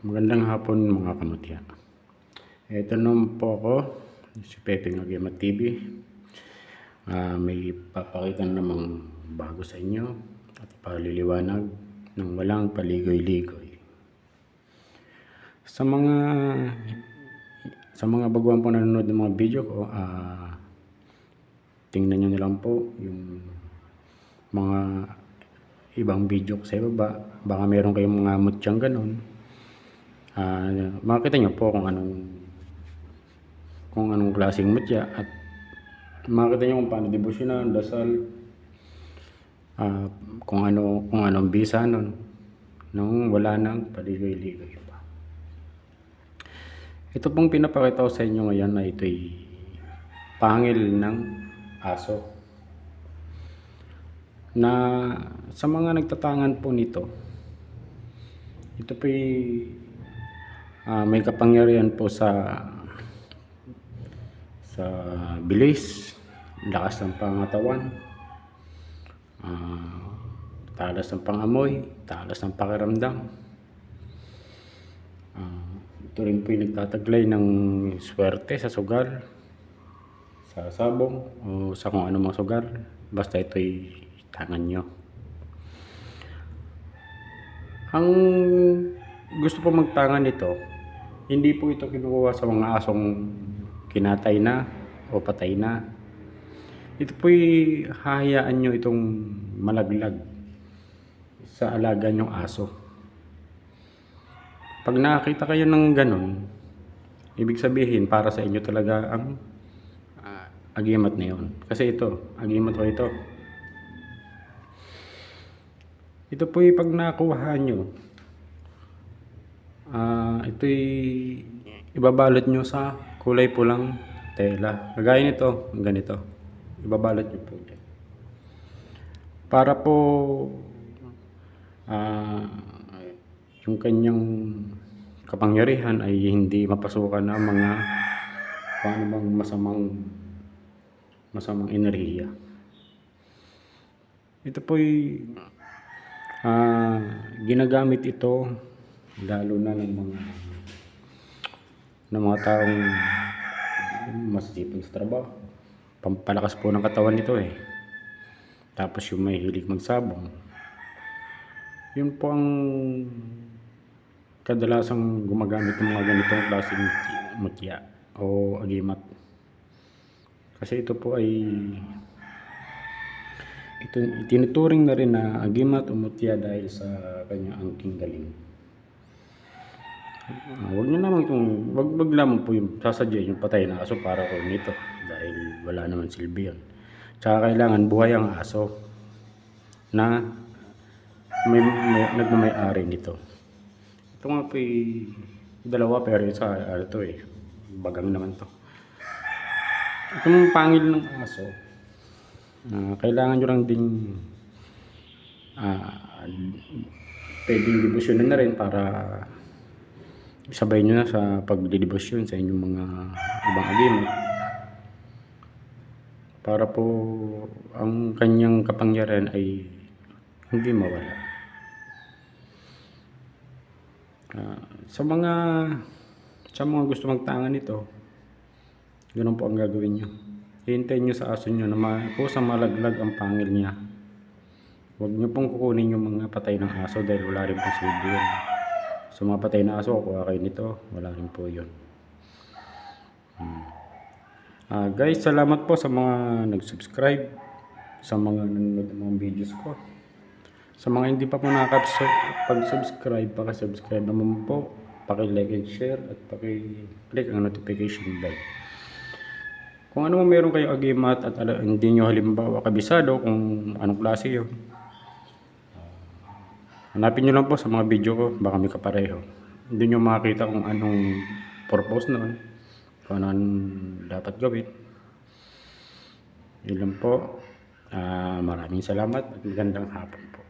Magandang hapon mga kamutya. Ito naman po ako, si Pepe ng Agimat TV. May papakita namang bago sa inyo at paliliwanag ng walang paligoy-ligoy. Sa mga baguhan po nanonood ng mga video ko, tingnan nyo na lang po yung mga ibang video ko sa ibaba. Baka meron kayong mga mutyang ganun. Makita nyo po kung anong klaseng mutya at makita nyo kung paano debosyonan, dasal, kung anong bisa nun nung wala nang paligoy-ligoy pa. Ito pong pinapakita ko sa inyo ngayon na ito'y pangil ng aso, na sa mga nagtatangan po nito, ito po'y may kapangyarihan po sa bilis, lakas ng pangatawan, talas ng pangamoy, talas ng pakiramdam. Ito rin po yung nagtataglay ng swerte sa sugal, sa sabong, o sa kung anumang sugal, basta ito'y tangan nyo. Ang gusto po magtangan nito, hindi po ito kinukuha sa mga asong kinatay na o patay na. Ito po'y hahayaan nyo itong malaglag sa alaga nyong aso. Pag nakakita kayo ng ganun, ibig sabihin para sa inyo talaga ang agimat na yun. Kasi ito, agimat ko ito. Ito po'y pag nakuha nyo, ito'y ibabalot nyo sa kulay pulang tela. Kagaya nito, ganito. Ibabalot nyo po dyan. Para po yung kanyang kapangyarihan ay hindi mapasukan ng mga paano bang masamang enerhiya. Ito po'y ginagamit ito lalo na ng mga taong masisipag sa trabaho. Pampalakas po ng katawan nito eh. Tapos yung may hilig magsabong, yun po ang kadalasang gumagamit ng mga ganitong klaseng mutya o agimat. Kasi ito po ay tinuturing na rin na agimat o mutya dahil sa kanyang angking galing. Wag naman po yung sasadya yung patay na aso para ko nito dahil wala naman silbi yun. Tsaka kailangan buhay ang aso na nagmamay-ari nito. Ito nga po dalawa pero isa ito bagang naman to. Itong pangil ng aso, kailangan nyo lang din pwedeng debosyonan na rin para sabay nyo na sa pagdedebosyon sa inyong mga ibang agimat para po ang kanyang kapangyarihan ay hindi mawala. Sa mga gusto magtangan nito, ganoon po ang gagawin nyo. Hihintayin nyo sa aso nyo na kusang malaglag ang pangil niya. Huwag nyo pong kukunin yung mga patay ng aso dahil wala rin pong silbi yun. Sa mga patay na aso, kuha kayo nito, wala rin po yun. Guys, salamat po sa mga nag-subscribe, sa mga nanonood ng mga videos ko. Sa mga hindi pa po nakapag-subscribe, paki-subscribe naman po, paki-like and share, at paki-click ang notification bell. Kung ano meron kayo agimat at hindi nyo halimbawa kabisado kung anong klase yun, hanapin nyo lang po sa mga video ko, baka may kapareho. Hindi nyo makakita kung anong purpose noon, kung anong dapat gawin. Yun lang po. Maraming salamat at magandang hapon po.